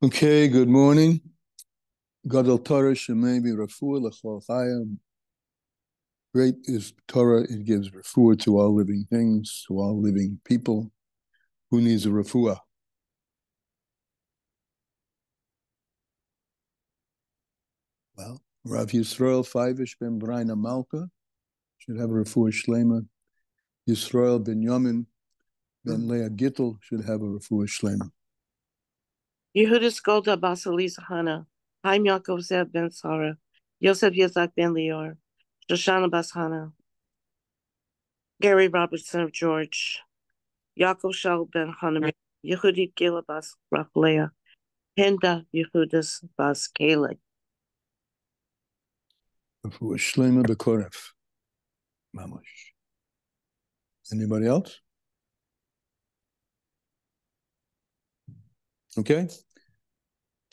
Okay, good morning. Gadol Torah shemei b'refuah l'chol chayim. Great is Torah, it gives refuah to all living things, to all living people. Who needs a refuah? Well, Rav Yisrael Feivish ben Braina Malka should have a refuah shlema. Yisrael ben Yamin ben Leah Gittel should have a refuah shlema. Yehudis Golda Basalis Hana, Haim Yaakov Zeb ben Sarah, Yosef Yitzhak ben Lior, Shoshana Bas Hana, Gary Robertson of George, Yaakov Shal ben Hanami, Yehudi Gila Bas Raflea, Henda Yehudis Bas Kalek. Refuah shlema b'koref. Mamash. Anybody else? Okay.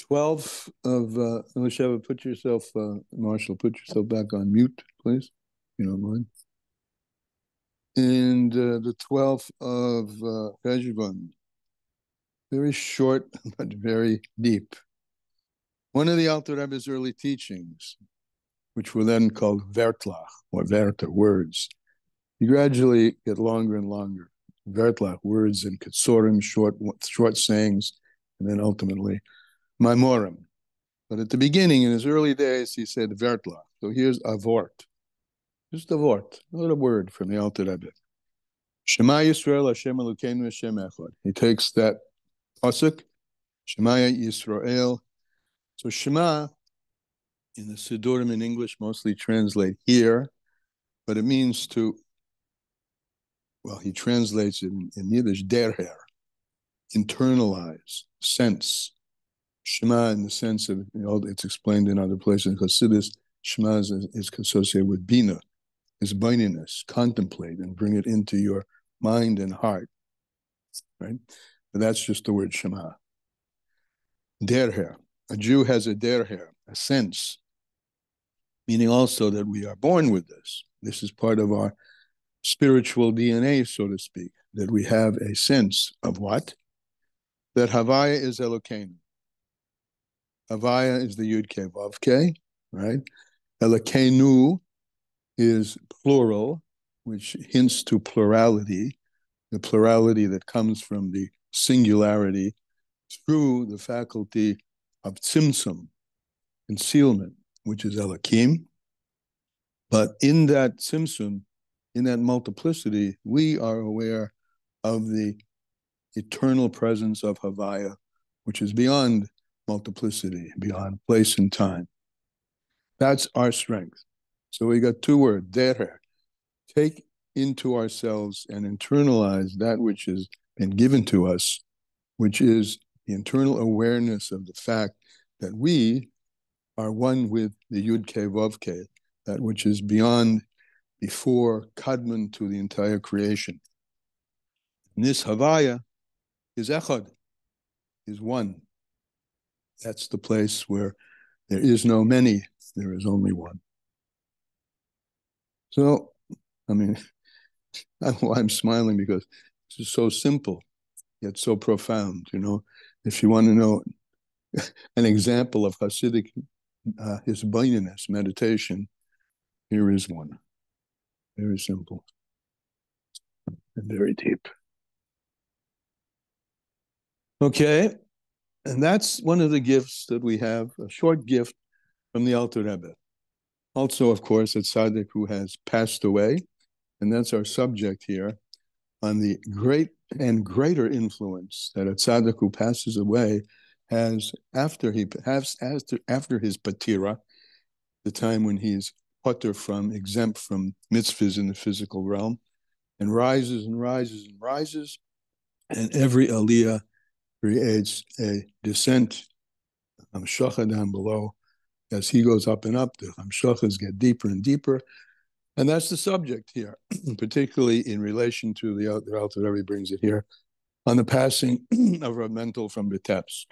12 of, Elisheva, put yourself, Marshall, put yourself back on mute, please, if you don't mind. And the 12th of Cheshvan, very short, but very deep. One of the Alter Rebbe's early teachings, which were then called Vertlach, or Verta, words, you gradually get longer and longer. Vertlach, words in Ketsorim, short sayings, and then ultimately Maimorim. But at the beginning, in his early days, he said Vertlach. So here's a vort. Just a vort, a little word from the Alter Rebbe. Shema Yisrael Hashem Elokeinu Hashem Echad. He takes that pasuk, Shema Yisrael. So Shema, in the Sidurim in English, mostly translate here, but it means to, well, he translates it in Yiddish, derher, internalize, sense. Shema in the sense of, it's explained in other places. In Chassidus, Shema is associated with Bina, is baininess, contemplate and bring it into your mind and heart, right? But that's just the word Shema. Derher. A Jew has a derher, a sense, meaning also that we are born with this. This is part of our spiritual DNA, so to speak, that we have a sense of what? That Havaya is Elokeinu. Havaya is the Yud Kei Vav Kei, right? Elokeinu is plural, which hints to plurality, the plurality that comes from the singularity through the faculty of tzimtzum, concealment, which is Elokim. But in that tzimtzum, in that multiplicity, we are aware of the eternal presence of Havaya, which is beyond multiplicity, beyond place and time. That's our strength. So we got two words, derher. Take into ourselves and internalize that which has been given to us, which is the internal awareness of the fact that we are one with the Yud Kei Vav Kei, that which is beyond, before, Kamman to the entire creation. And this Havaya is Echad, is one. That's the place where there is no many, there is only one. So, I mean, I'm smiling because this is so simple, yet so profound, If you want to know an example of Hasidic hisbaininess, meditation, here is one. Very simple and very deep. Okay, and that's one of the gifts that we have, a short gift from the Alter Rebbe. Also, of course, a Tzadik who has passed away, and that's our subject here, on the great and greater influence that a Tzadik who passes away has after his patira, the time when he's patur from, exempt from mitzvahs in the physical realm, and rises and rises and rises, and every aliyah creates a descent, hamshacha down below. As he goes up and up, the hamshachas get deeper and deeper. And that's the subject here, particularly in relation to the Alter Rebbe brings it here, on the passing of Rav Mental from Vitebsk,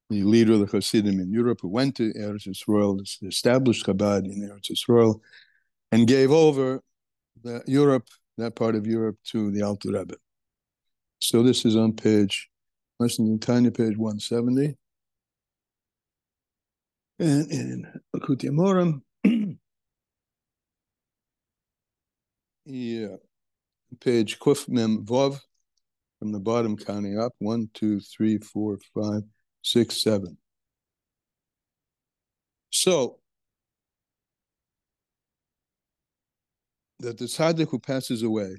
the leader of the Hasidim in Europe, who went to Eretz Yisrael, established Chabad in Eretz Yisrael, and gave over that part of Europe, to the Alter Rebbe. So this is on page, Tanya, page 170. And in Likutei Amorim, yeah, page Kuf Mem Vov, from the bottom counting up, 1, 2, 3, 4, 5, 6, 7. So that the tzaddik who passes away,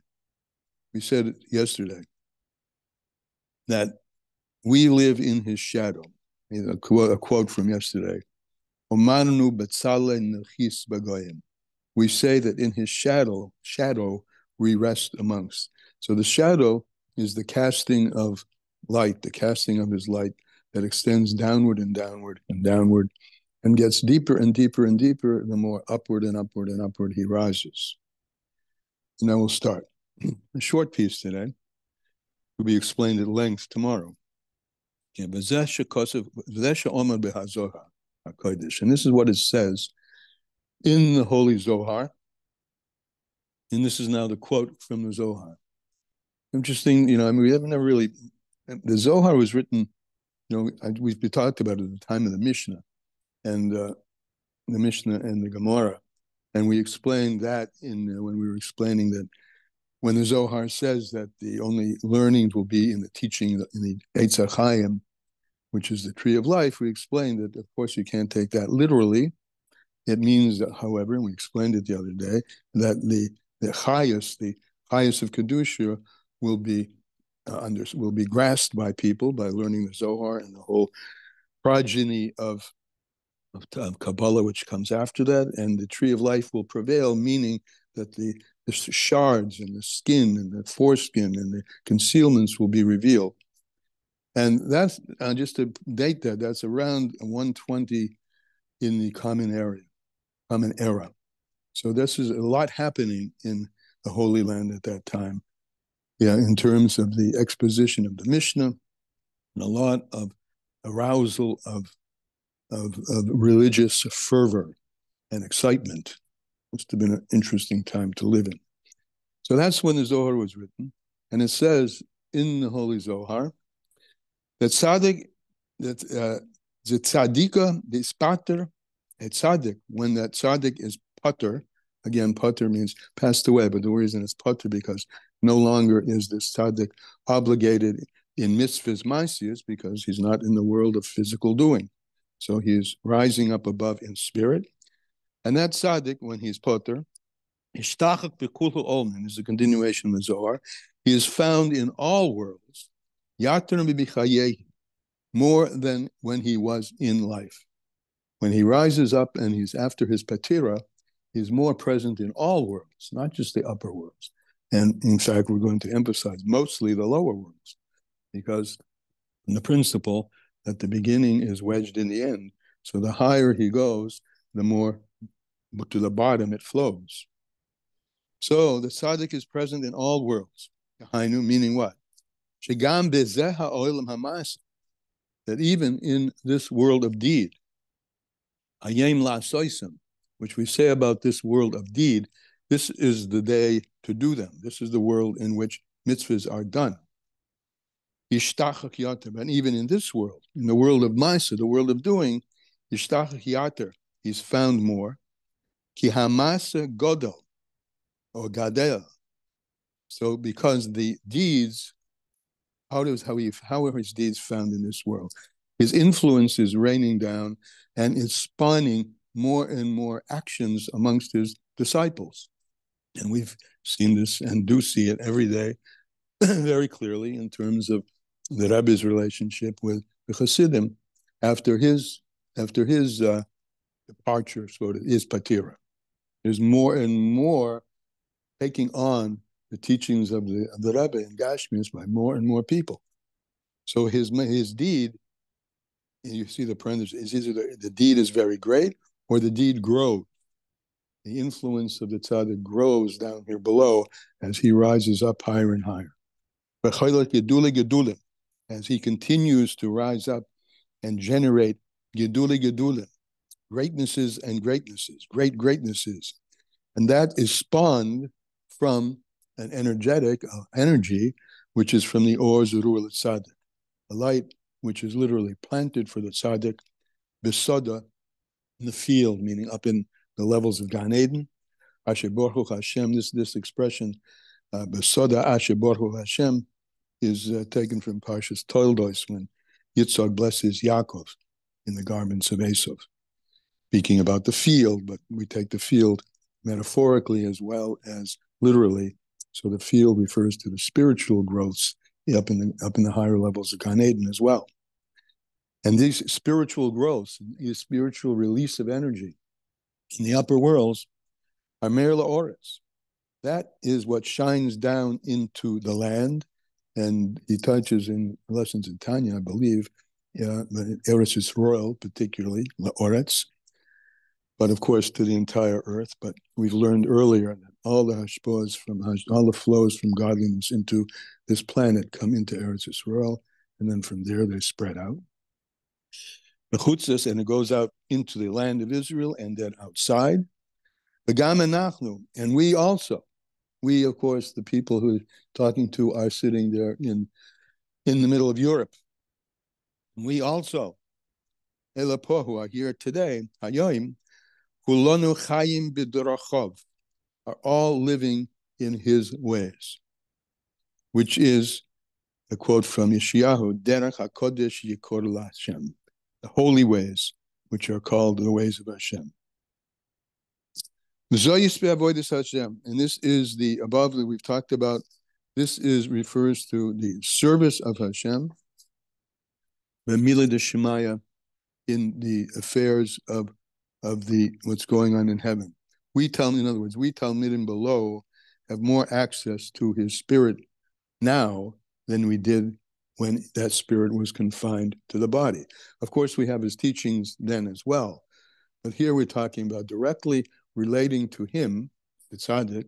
we said it yesterday, that we live in his shadow. A quote from yesterday. Omanu betzale nechis bagoyim. We say that in his shadow we rest amongst. So the shadow is the casting of light, the casting of his light that extends downward and downward and downward and gets deeper and deeper and deeper the more upward and upward and upward he rises. And then we'll start. A short piece today will be explained at length tomorrow. And this is what it says in the Holy Zohar. And this is now the quote from the Zohar. Interesting, I mean, we have never really, the Zohar was written, we've talked about it at the time of the Mishnah and the Mishnah and the Gemara. And we explained that when we were explaining that when the Zohar says that the only learnings will be in the teaching in the Eitz HaChaim, which is the tree of life, we explained that, of course, you can't take that literally. It means, however, and we explained it the other day, that the Chayas of Kedusha will be grasped by people by learning the Zohar and the whole progeny of Kabbalah, which comes after that, and the tree of life will prevail, meaning that the shards and the skin and the foreskin and the concealments will be revealed. And that's, just to date that, that's around 120 in the Common Era. So this is a lot happening in the Holy Land at that time, in terms of the exposition of the Mishnah, and a lot of arousal of religious fervor and excitement. Must have been an interesting time to live in. So that's when the Zohar was written. And it says in the Holy Zohar that Tzadik, that the Tzadika, the Spater, a Tzadik, when that Tzadik is Pater, again, Pater means passed away, but the reason it's Pater because no longer is this Tzadik obligated in mitzvahs maisius because he's not in the world of physical doing. So he's rising up above in spirit. And that Tzadik, when he's Pater, Ishtachak b'kulhu olmin is the continuation of the Zohar. He is found in all worlds, more than when he was in life. When he rises up and he's after his patira, he's more present in all worlds, not just the upper worlds. And in fact, we're going to emphasize mostly the lower worlds, because the principle that the beginning is wedged in the end. So the higher he goes, the more to the bottom it flows. So the tzaddik is present in all worlds. Meaning what? That even in this world of deed, which we say about this world of deed, this is the day to do them. This is the world in which mitzvahs are done. And even in this world, in the world of Maisa, the world of doing, he's found more. Ki hamasa godel, or gadel. So because the deeds, how are his deeds found in this world? His influence is raining down and is spawning more and more actions amongst his disciples. And we've seen this and do see it every day very clearly in terms of the Rebbe's relationship with the Hasidim after his departure, so his patira. There's more and more taking on the teachings of the Rebbe and Gashmias by more and more people. So his deed, you see the parenthesis, is either the deed is very great or the deed grows. The influence of the tzaddik grows down here below as he rises up higher and higher. As he continues to rise up and generate gedulim, greatnesses and greatnesses, great greatnesses. And that is spawned from an energy, which is from the Or Zerur Tzaddik, a light which is literally planted for the Tzaddik, Bisoda, in the field, meaning up in the levels of Gan Eden. Asher Baruch Hashem, this expression, Besoda Asher Baruch Hashem, is taken from Parshas Toldos when Yitzhak blesses Yaakov in the garments of Esav, speaking about the field, but we take the field metaphorically as well as literally. So the field refers to the spiritual growths up in the higher levels of Gan Eden as well. And these spiritual growths, the spiritual release of energy in the upper worlds are Mer La'oretz. That is what shines down into the land. And he touches in lessons in Tanya, I believe, but Eretz Yisrael particularly, La'oretz, but of course to the entire earth. But we've learned earlier that all the hashpos all the flows from godliness into this planet come into Eretz Yisrael, and then from there they spread out. And it goes out into the land of Israel and then outside. And we also, of course, the people who are talking to are sitting there in the middle of Europe. We also, Elapohu, are here today, Hayoim, Kulonu Chayim B'Dorachov, are all living in his ways, which is a quote from Yeshayahu, Derech HaKodesh Yikor LaHashem, the holy ways, which are called the ways of Hashem. And this is the above that we've talked about. This refers to the service of Hashem, the Mila de Shemaya, in the affairs of the what's going on in heaven. In other words, we Talmidim below have more access to his spirit now than we did when that spirit was confined to the body. Of course, we have his teachings then as well. But here we're talking about directly relating to him, the Tzadik,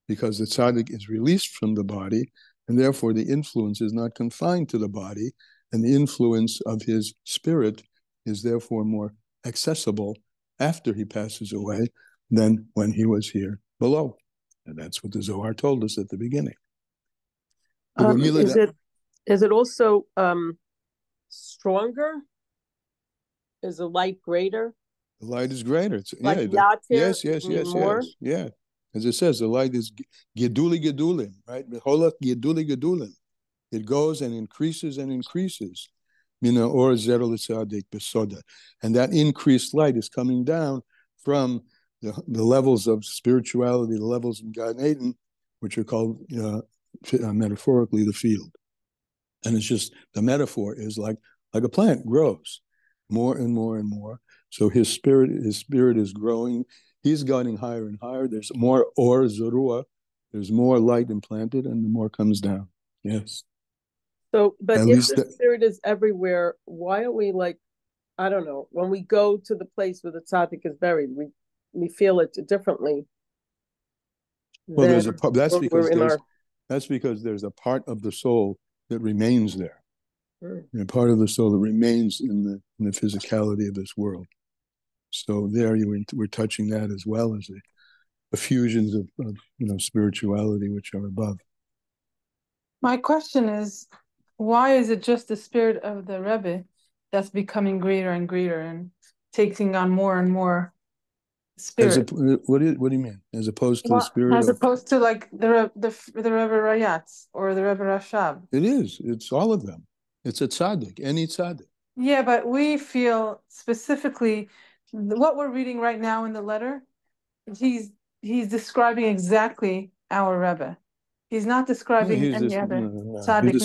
because the Tzadik is released from the body, and therefore the influence is not confined to the body, and the influence of his spirit is therefore more accessible after he passes away than when he was here below. And that's what the Zohar told us at the beginning. Is it also stronger? Is the light greater? The light is greater. Yes. Yeah. As it says, the light is geduli gedulim, right? Beholach geduli gedulim. It goes and increases and increases. Or zero l'tzadik besoda. And that increased light is coming down from the levels of spirituality, the levels of Gan Eden, which are called metaphorically the field. And it's just, the metaphor is like a plant grows more and more and more. So his spirit is growing. He's getting higher and higher. There's more or zerua. There's more light implanted, and the more comes down. Yes. So, but if the spirit is everywhere, why are we I don't know, when we go to the place where the tzaddik is buried, we feel it differently. Well, that's because there's a part of the soul that remains there. And a part of the soul that remains in the physicality of this world. So there we're touching that as well as the fusions of spirituality which are above. My question is, why is it just the spirit of the Rebbe that's becoming greater and greater and taking on more and more spirit? What do you mean? As opposed to the spirit? As opposed to like the Rebbe Rayatz or the Rebbe Rashab. It is. It's all of them. It's a tzaddik, any tzaddik. Yeah, but we feel specifically what we're reading right now in the letter. He's describing exactly our Rebbe. He's not describing any other tzaddik.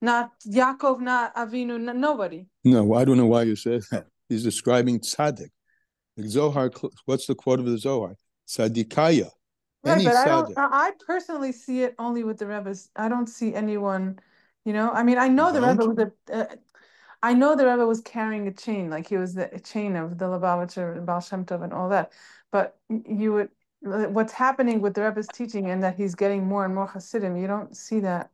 Not Yaakov, not Avinu, nobody. No, I don't know why you said that. He's describing tzaddik. The Zohar, what's the quote of the Zohar? Tzaddikaya. Right, but I personally see it only with the Rebbes. I don't see anyone, I mean, I know the Rebbe was carrying a chain, like he was a chain of the Lubavitcher, Baal Shem Tov and all that. But what's happening with the Rebbe's teaching and that he's getting more and more Hasidim, you don't see that.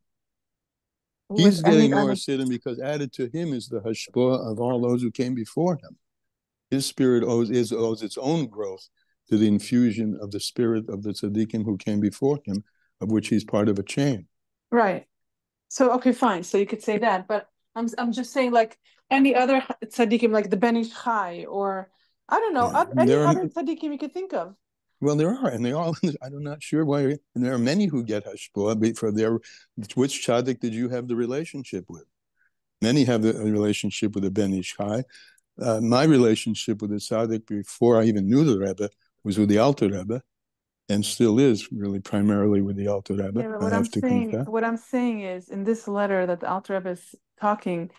He's getting more Hasidim because added to him is the hashpah of all those who came before him. His spirit owes its own growth to the infusion of the spirit of the tzaddikim who came before him, of which he's part of a chain. Right. So, okay, fine. So you could say that, but I'm just saying, like any other tzaddikim, like the Ben Ish Chai or I don't know. Any other tzaddikim you could think of? Well, there are, and they all. I'm not sure why. And there are many who get hashpah for their. Which tzaddik did you have the relationship with? Many have a relationship with the Ben Ish Chai. My relationship with the tzaddik before I even knew the Rebbe was with the Alter Rebbe, and still is really primarily with the Alter Rebbe. Yeah, what I'm saying is, in this letter that the Alter Rebbe is talking,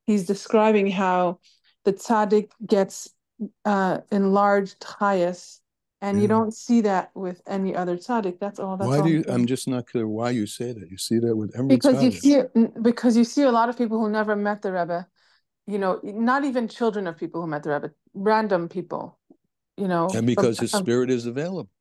he's describing how the tzaddik gets enlarged chayas, and you don't see that with any other tzaddik. That's all. That's why all do you? I'm just not clear why you say that. You see that with every because tzaddik. Because you see a lot of people who never met the Rebbe, not even children of people who met the Rebbe, random people, And because his spirit is available.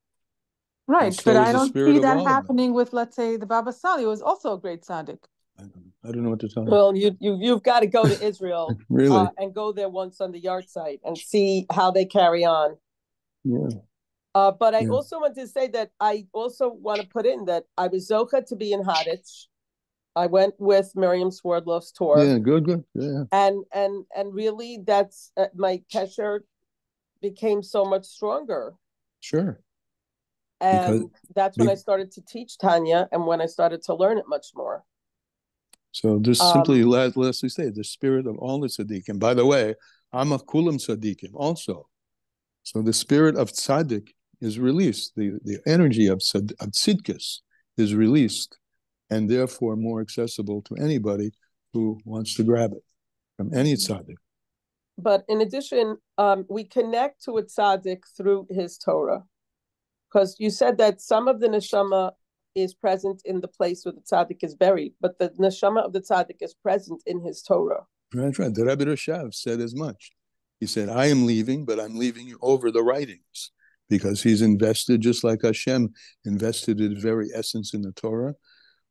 Right, but I don't see that happening with, let's say, the Baba Sali, who was also a great tzaddik. I don't know what to tell you. Well, you've got to go to Israel really, and go there once on the yard site and see how they carry on. Yeah. But I also want to say that I also want to put in that I was Zohar to be in Haditz. I went with Miriam Swerdloff's tour. Yeah, good. Yeah. And really, that's my kesher became so much stronger. Sure. And that's when I started to teach Tanya, and when I started to learn it much more. So there's simply, lastly say, the spirit of all the tzaddikim. By the way, I'm a kulam tzaddikim also. So the spirit of tzaddik is released. The energy of tzidkis is released, and therefore more accessible to anybody who wants to grab it from any tzaddik. But in addition, we connect to a tzaddik through his Torah. Because you said that some of the neshama is present in the place where the tzaddik is buried, but the neshama of the tzaddik is present in his Torah. Right. The Rebbe Rashav said as much. He said, I am leaving, but I'm leaving over the writings, because he's invested, just like Hashem invested his very essence in the Torah.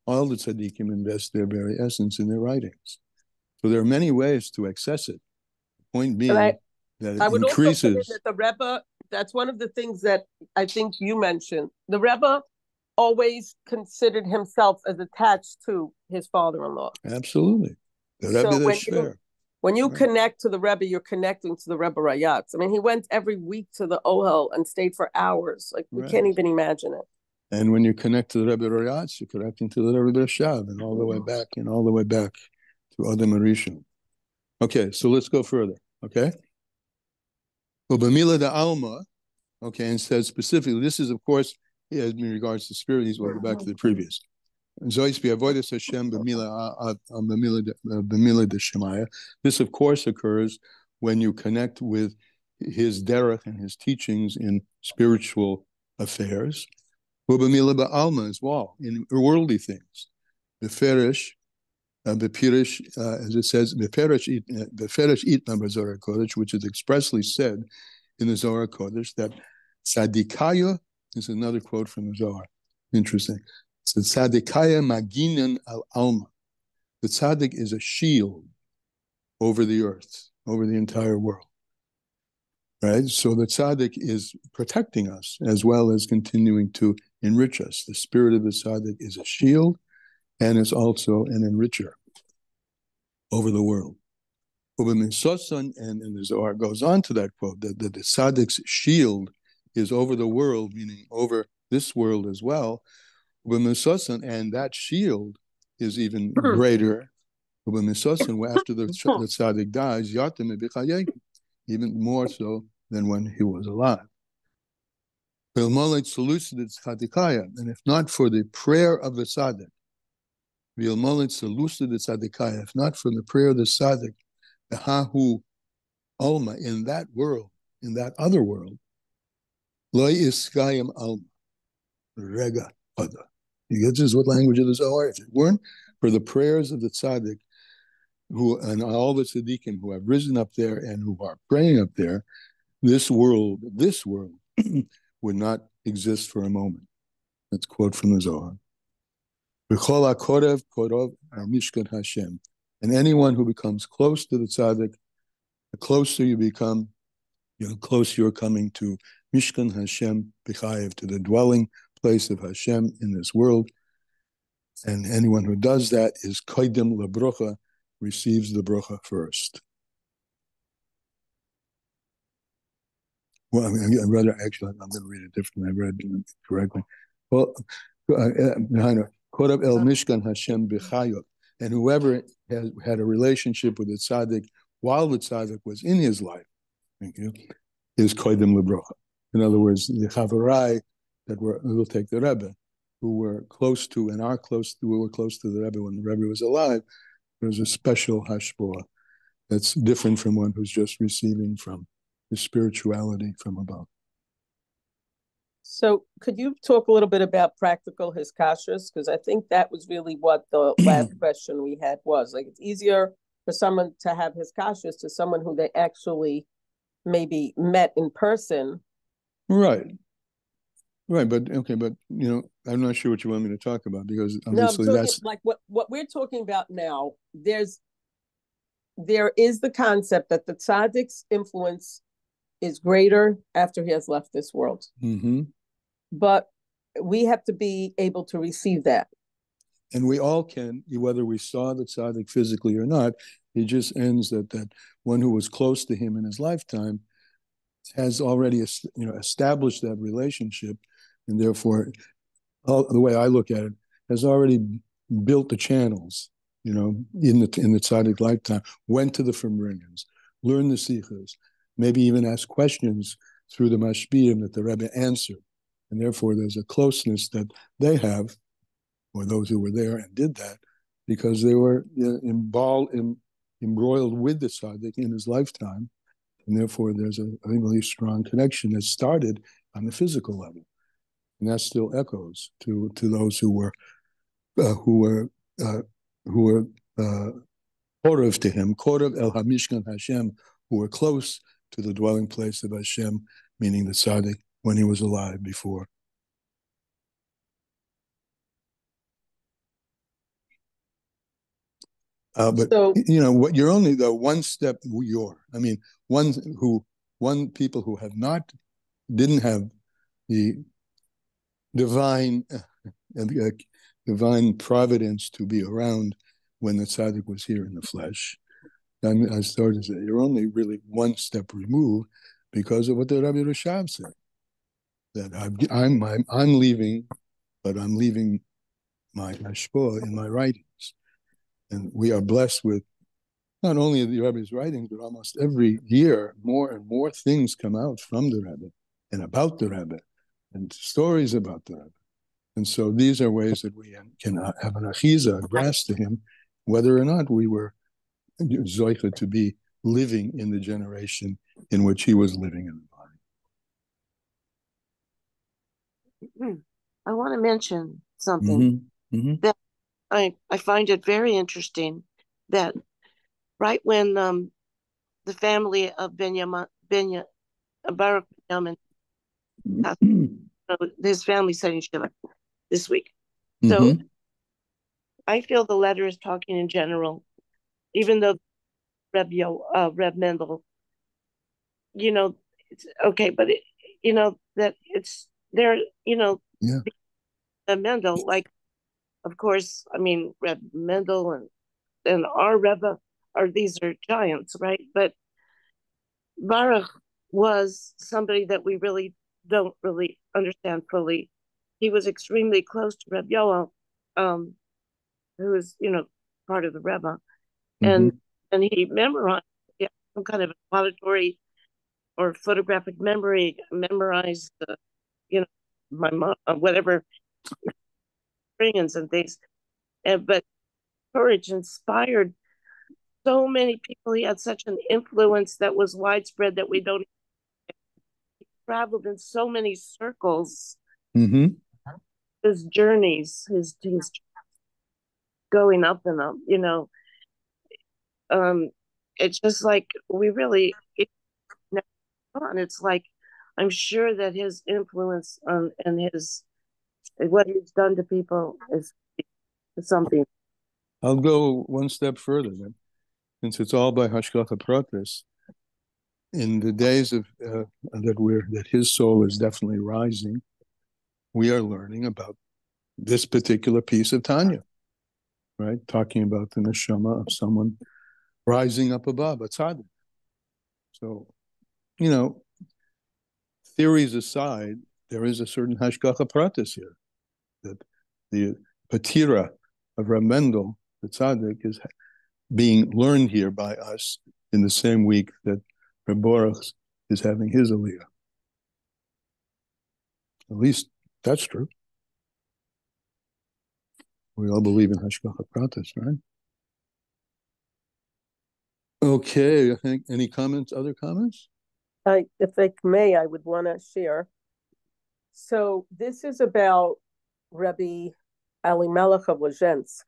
All the tzaddikim invest their very essence in their writings. So there are many ways to access it. The point being that it I would increases. also say that the Rebbe, that's one of the things that I think you mentioned. The Rebbe always considered himself as attached to his father-in-law. Absolutely. The Rebbe when you connect to the Rebbe, you're connecting to the Rebbe Rayatz. I mean, he went every week to the Ohel and stayed for hours. Like, we can't even imagine it. And when you connect to the Rebbe Rayatz, you're connecting to the Rebbe Rashav, and all the way back, and all the way back to Adam Arishon. Okay, so let's go further. Okay? Well, B'mila da Alma, okay, and says specifically, this is, of course, in regards to spirit, we'll go back to the previous. This, of course, occurs when you connect with his derech and his teachings in spiritual affairs. Alma as well, in worldly things. The Ferish, as it says, the Ferish Itna Zohar Kodesh, which is expressly said in the Zohar Kodesh, that Tzadikaya is another quote from the Zohar. Interesting. So Tzadikaya Maginan al Alma. The tzaddik is a shield over the earth, over the entire world. Right? So the tzaddik is protecting us as well as continuing to enrich us. The spirit of the tzaddik is a shield and is also an enricher over the world. And the Zohar goes on to that quote, that the tzaddik's shield is over the world, meaning over this world as well. And that shield is even greater. After the tzaddik dies, even more so than when he was alive. And if not for the prayer of the tzaddik, if not for the prayer of the tzaddik, the hahu alma, in that world, in that other world, loy iskayim alma, rega pada. You get this? What language of the Zohar? If it weren't for the prayers of the tzaddik, who and all the tzaddikim who have risen up there and who are praying up there, this world would not exist for a moment. That's a quote from the Zohar. V'chol hakorev korov mishkan Hashem. And anyone who becomes close to the tzaddik, the closer you become, the closer you're coming to Mishkan Hashem B'chayev, to the dwelling place of Hashem in this world. And anyone who does that is koydem lebrocha, receives the brocha first. Well, I mean, I read it, actually, I'm going to read it differently. I read it correctly. Well, Korab el Mishkan Hashem b'chayot, and whoever has had a relationship with the tzaddik while the tzaddik was in his life, thank you, is koidim lebrocha. In other words, the chavarai that we'll take the Rebbe, who were close to and are close to, who were close to the Rebbe when the Rebbe was alive, there's a special hashpah that's different from one who's just receiving from the spirituality from above. So could you talk a little bit about practical hiskashas? Because I think that was really what the last question we had was. Like, it's easier for someone to have hiskashas to someone who they actually maybe met in person. Right. Right, but okay, but I'm not sure what you want me to talk about, because obviously that's like what we're talking about now. There is the concept that the tzaddik's influence is greater after he has left this world. Mm-hmm. But we have to be able to receive that. And we all can, whether we saw the tzaddik physically or not. It just ends that one who was close to him in his lifetime has already established that relationship, and therefore, the way I look at it, has already built the channels, in the tzaddik lifetime, went to the Farbrengens, learned the sichos, maybe even asked questions through the mashpiyim that the Rebbe answered. And therefore, there's a closeness that they have, or those who were there and did that, because they were embroiled with the tzaddik in his lifetime. And therefore, there's a really strong connection that started on the physical level. And that still echoes to those who were Korav to him, Korav el Hamishkan Hashem, who were close to the dwelling place of Hashem, meaning the tzaddik, when he was alive before. But so, what you're only one step. People who didn't have the divine providence to be around when the tzaddik was here in the flesh. I started to say you're only really one step removed because of what the Rabbi Rashab said. That I'm leaving, but I'm leaving my hashpah in my writings. And we are blessed with not only the Rebbe's writings, but almost every year more and more things come out from the Rebbe and about the Rebbe and stories about the Rebbe. And so these are ways that we can have an achiza, a grasp to him, whether or not we were zoicha to be living in the generation in which he was living in the body. I want to mention something that I find it very interesting, that right when the family of Baruch Benjamin, his family said in Shiva this week. So I feel the letter is talking in general, even though Reb Mendel, it's okay, but that it's there, Mendel, like, of course, I mean, Reb Mendel and our Rebbe these are giants, right? But Baruch was somebody that we really don't really understand fully. He was extremely close to Reb Yoel, who is, part of the Rebbe. And he memorized some kind of auditory or photographic memory, memorized, my mom, whatever, and things. But courage inspired so many people. He had such an influence that was widespread that we don't. He traveled in so many circles. His journeys, his going up and up. It's just like we really. It's like I'm sure that his influence and what he's done to people is something. I'll go one step further then, since it's all by hashgacha pratis. In the days of that his soul is definitely rising, we are learning about this particular piece of Tanya, right? Talking about the neshama of someone rising up above, a tzaddik. So, theories aside, there is a certain hashgacha pratis here, that the patira of Reb Mendel, the tzaddik, is being learned here by us in the same week that Reb Baruch is having his aliyah. At least that's true. We all believe in hashgacha pratis, right? Okay, I think any comments, other comments? If I may, I would want to share. So this is about Rabbi Elimelech of Lezhensk.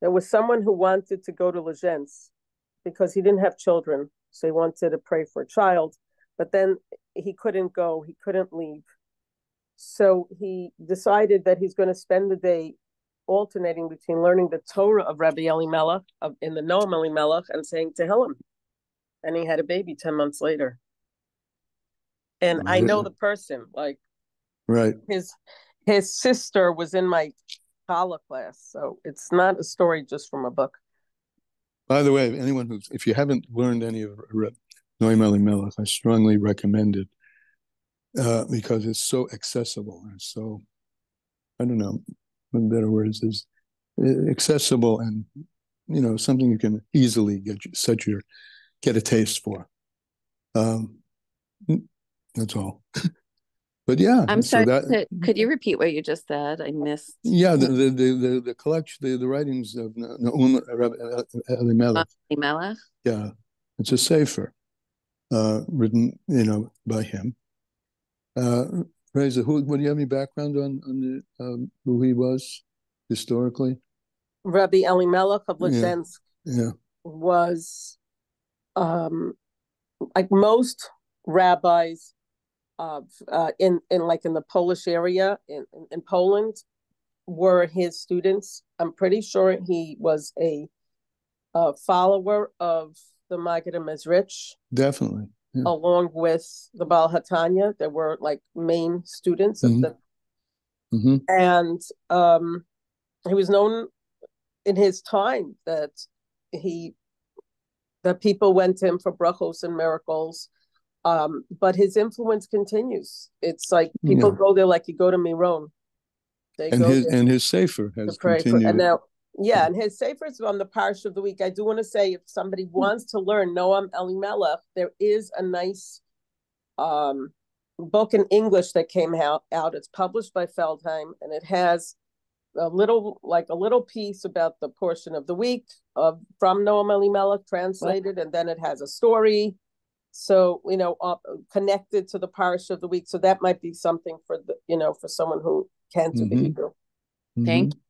There was someone who wanted to go to Lezhensk because he didn't have children, so he wanted to pray for a child, but then he couldn't go, he couldn't leave. So he decided that he's going to spend the day alternating between learning the Torah of Rabbi Elimelech in the Noam Elimelech and saying Tehillim. And he had a baby 10 months later. And I know the person, like, right. His sister was in my Kala class, so it's not a story just from a book. By the way, if you haven't learned any of Noam Elimelech, I strongly recommend it because it's so accessible and so, I don't know, in better words, is accessible and, you know, something you can easily get a taste for. That's all. But yeah, I'm sorry. Could you repeat what you just said? I missed. Yeah, the collection, the writings of Noam Elimelech. Elimelech. Yeah, it's a sefer written, you know, by him. Reza, what do you have any background on who he was historically? Rabbi Elimelech of Lezhensk was like most rabbis in the Polish area in Poland were his students. I'm pretty sure he was a follower of the Maggid Mezrich. Definitely. Yeah. Along with the Baal HaTanya. They were like main students of the and he was known in his time that people went to him for brachos and miracles. But his influence continues. It's like people go there like you go to Miron. And his sefer has continued. And now, and his sefer is on the Parsha of the week. I do want to say, if somebody wants to learn Noam Elimelech, there is a nice book in English that came out. It's published by Feldheim, and it has a little piece about the portion of the week from Noam Elimelech translated, and then it has a story. So, you know, connected to the Parsha of the week. So that might be something for for someone who can't do the Hebrew. Thank you.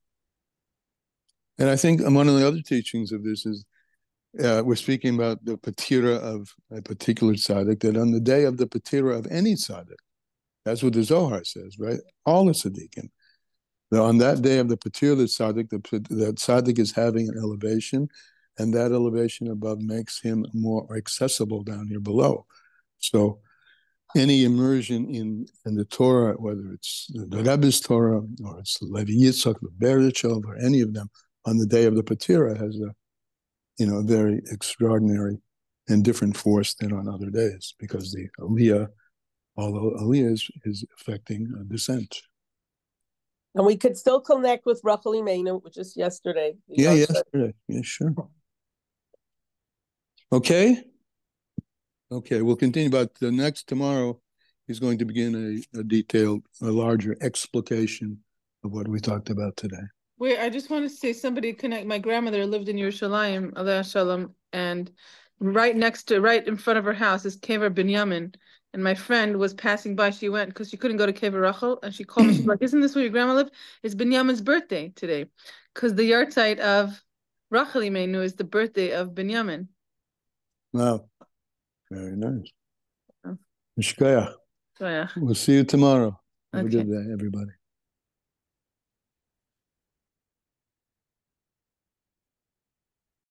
And I think one of the other teachings of this is we're speaking about the patira of a particular tzaddik, that on the day of the patira of any tzaddik, that's what the Zohar says, right? All the tzaddikim. On that day of the patira of the tzaddik, the tzaddik is having an elevation, and that elevation above makes him more accessible down here below. So any immersion in the Torah, whether it's the Rebbe's Torah or it's Levi Yitzchak, the Bereshov, or any of them, on the day of the Patira has a very extraordinary and different force than on other days, because the Aliyah, although Aliyah is affecting a descent. And we could still connect with Rachel Imenu, which is yesterday. Yesterday. Yeah, sure. Okay, we'll continue. But tomorrow, he's going to begin a larger explication of what we talked about today. Wait, I just want to say, somebody connect. My grandmother lived in Yerushalayim, Aleh Shalom, and right in front of her house is Kever Binyamin. And my friend was passing by. She went because she couldn't go to Kever Rachel, and she called me. She's like, "Isn't this where your grandma lived? It's Binyamin's birthday today, because the yahrzeit of Rachel Imenu is the birthday of Binyamin." Wow, very nice. Oh. Mishkayach. We'll see you tomorrow. Have a good day, everybody.